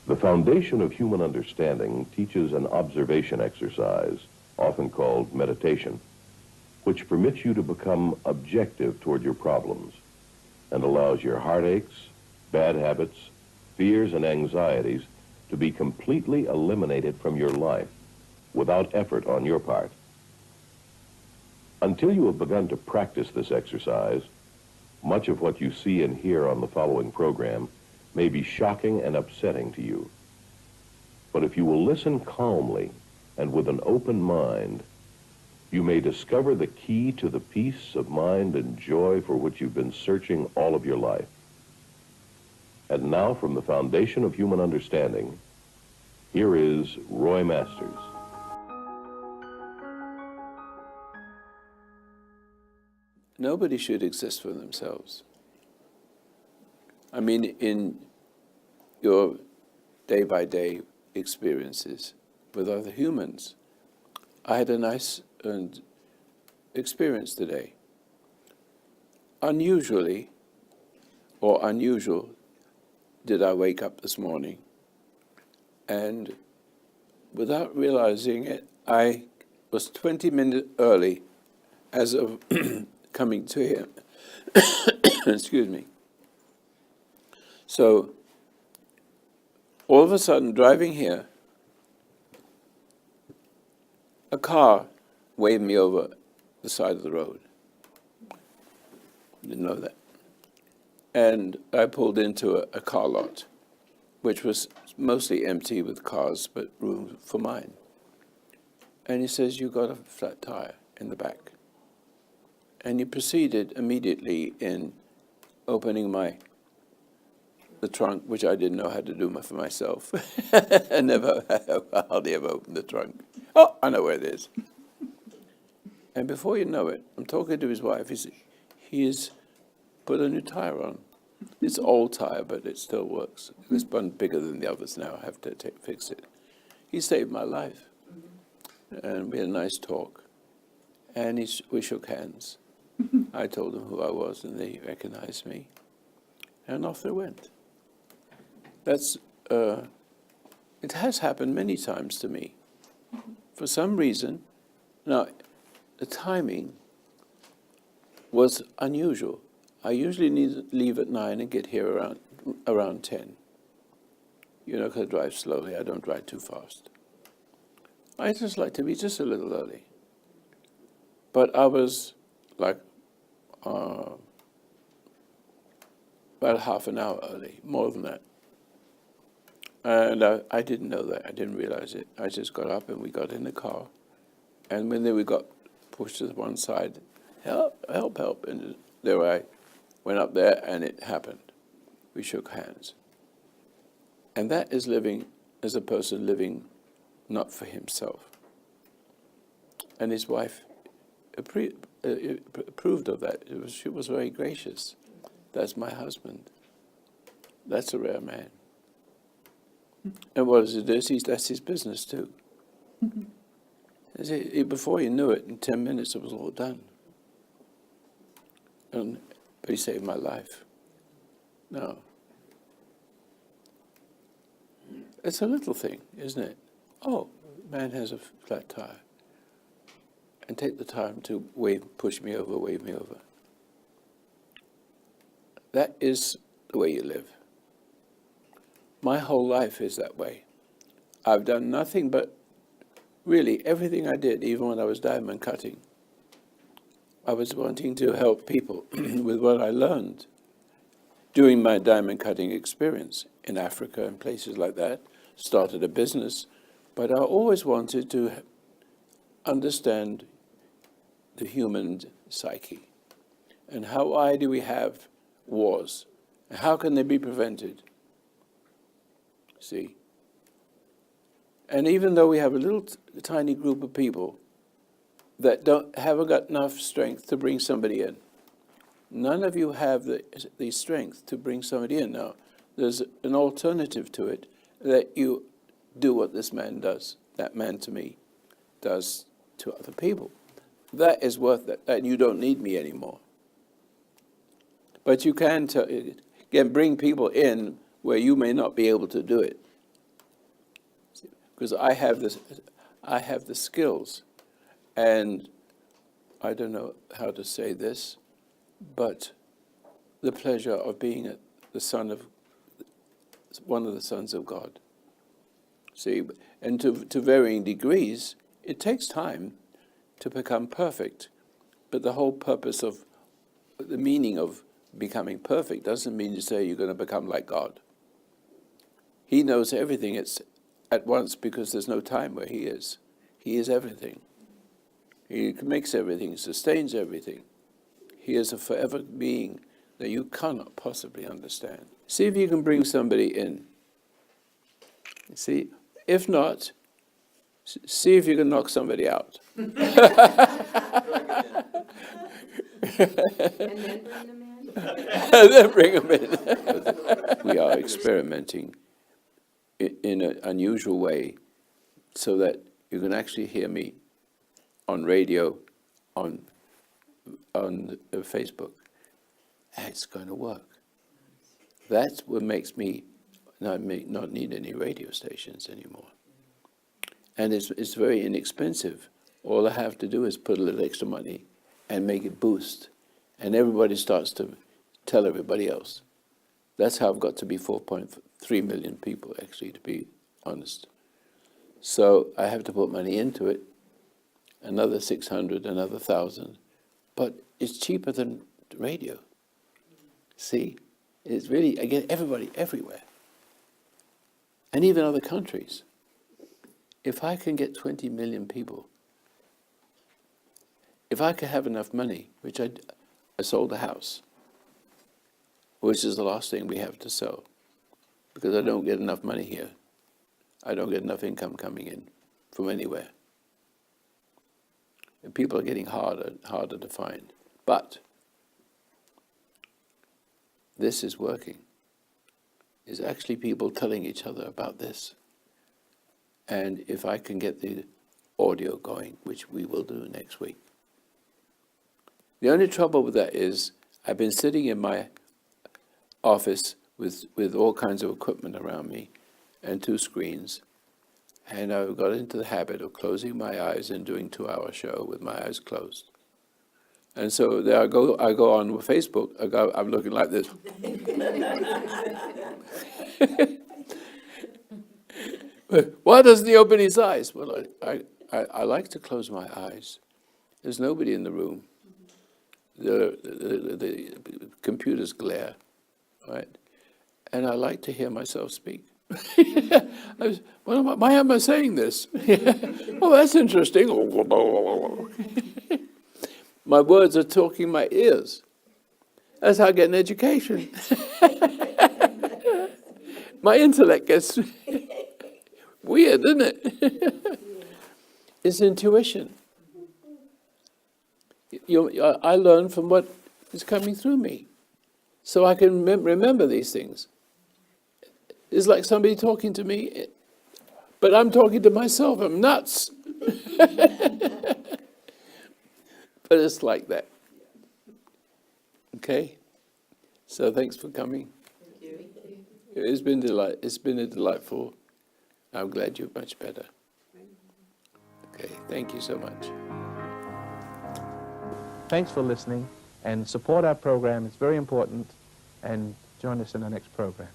The foundation of human understanding teaches an observation exercise, often called meditation, which permits you to become objective toward your problems and allows your heartaches, bad habits, fears, and anxieties to be completely eliminated from your life without effort on your part. Until you have begun to practice this exercise, much of what you see and hear on the following program may be shocking and upsetting to you. But if you will listen calmly and with an open mind, you may discover the key to the peace of mind and joy for which you've been searching all of your life. And now, from the foundation of human understanding, here is Roy Masters. Nobody should exist for themselves. I mean, in your day-by-day experiences with other humans, I had a nice experience today. Unusually, or unusual, did I wake up this morning, and without realizing it, I was 20 minutes early as of coming to here. Excuse me. So, all of a sudden, driving here, a car waved me over the side of the road. Didn't know that. And I pulled into a car lot, which was mostly empty with cars, but room for mine. And he says, "You got a flat tire in the back." And he proceeded immediately in opening the trunk, which I didn't know how to do for myself. I hardly ever opened the trunk. Oh, I know where it is. And before you know it, I'm talking to his wife. He's put a new tire on. It's an old tire, but it still works. It's one bigger than the others now. I have to fix it. He saved my life. And we had a nice talk. And we shook hands. I told them who I was, and they recognized me. And off they went. It has happened many times to me. For some reason, now, the timing was unusual. I usually need to leave at 9 and get here around 10. You know, because I drive slowly. I don't drive too fast. I just like to be just a little early. But I was like about half an hour early, more than that. And I didn't know that. I didn't realize it. I just got up and we got in the car. And when we got pushed to one side, help, help, help. And there I went up there and it happened. We shook hands. And that is living as a person living not for himself. And his wife approved of that. She was very gracious. That's my husband. That's a rare man. And what does he do? That's his business too. Before you knew it, in 10 minutes it was all done. But he saved my life. No. It's a little thing, isn't it? Oh, man has a flat tire. And take the time to push me over, wave me over. That is the way you live. My whole life is that way. I've done nothing but really everything I did, even when I was diamond cutting. I was wanting to help people with what I learned during my diamond cutting experience in Africa and places like that. Started a business, but I always wanted to understand the human psyche and why do we have wars? And how can they be prevented? See? And even though we have a little tiny group of people that haven't got enough strength to bring somebody in, none of you have the strength to bring somebody in. Now, there's an alternative to it, that you do what this man does, that man to me, does to other people. That is worth it, and you don't need me anymore. But you can bring people in where you may not be able to do it. because I have the skills, and I don't know how to say this, but the pleasure of being one of the sons of God. See, and to varying degrees, it takes time to become perfect. But the whole purpose of the meaning of becoming perfect doesn't mean to say you're going to become like God. He knows everything at once because there's no time where he is. He is everything. He makes everything, sustains everything. He is a forever being that you cannot possibly understand. See if you can bring somebody in. See, if not, see if you can knock somebody out. And then bring them in? And then bring them in. We are experimenting in an unusual way so that you can actually hear me on radio, on Facebook. And it's going to work. That's what makes me not need any radio stations anymore. And it's very inexpensive. All I have to do is put a little extra money and make it boost. And everybody starts to tell everybody else. That's how I've got to be 4.3 million people, actually, to be honest. So I have to put money into it, another 600, another 1,000. But it's cheaper than radio. See? It's really, again, everybody, everywhere. And even other countries. If I can get 20 million people, if I could have enough money, which I sold a house, which is the last thing we have to sell, because I don't get enough money here. I don't get enough income coming in from anywhere. And people are getting harder and harder to find. But this is working. It's actually people telling each other about this. And if I can get the audio going, which we will do next week. The only trouble with that is I've been sitting in my office with all kinds of equipment around me and 2 screens, and I got into the habit of closing my eyes and doing 2-hour show with my eyes closed. And so there I go on with Facebook, I'm looking like this. Why doesn't he open his eyes? Well, I like to close my eyes. There's nobody in the room. The computers glare, right? And I like to hear myself speak. Why am I saying this? Oh, that's interesting. My words are talking my ears. That's how I get an education. My intellect gets weird, isn't it? It's intuition. I learn from what is coming through me. So I can remember these things. It's like somebody talking to me, but I'm talking to myself. I'm nuts. But it's like that. Okay? So thanks for coming. Thank you. It's been a delightful. I'm glad you're much better. Okay, thank you so much. Thanks for listening, and support our program. It's very important, and join us in the next program.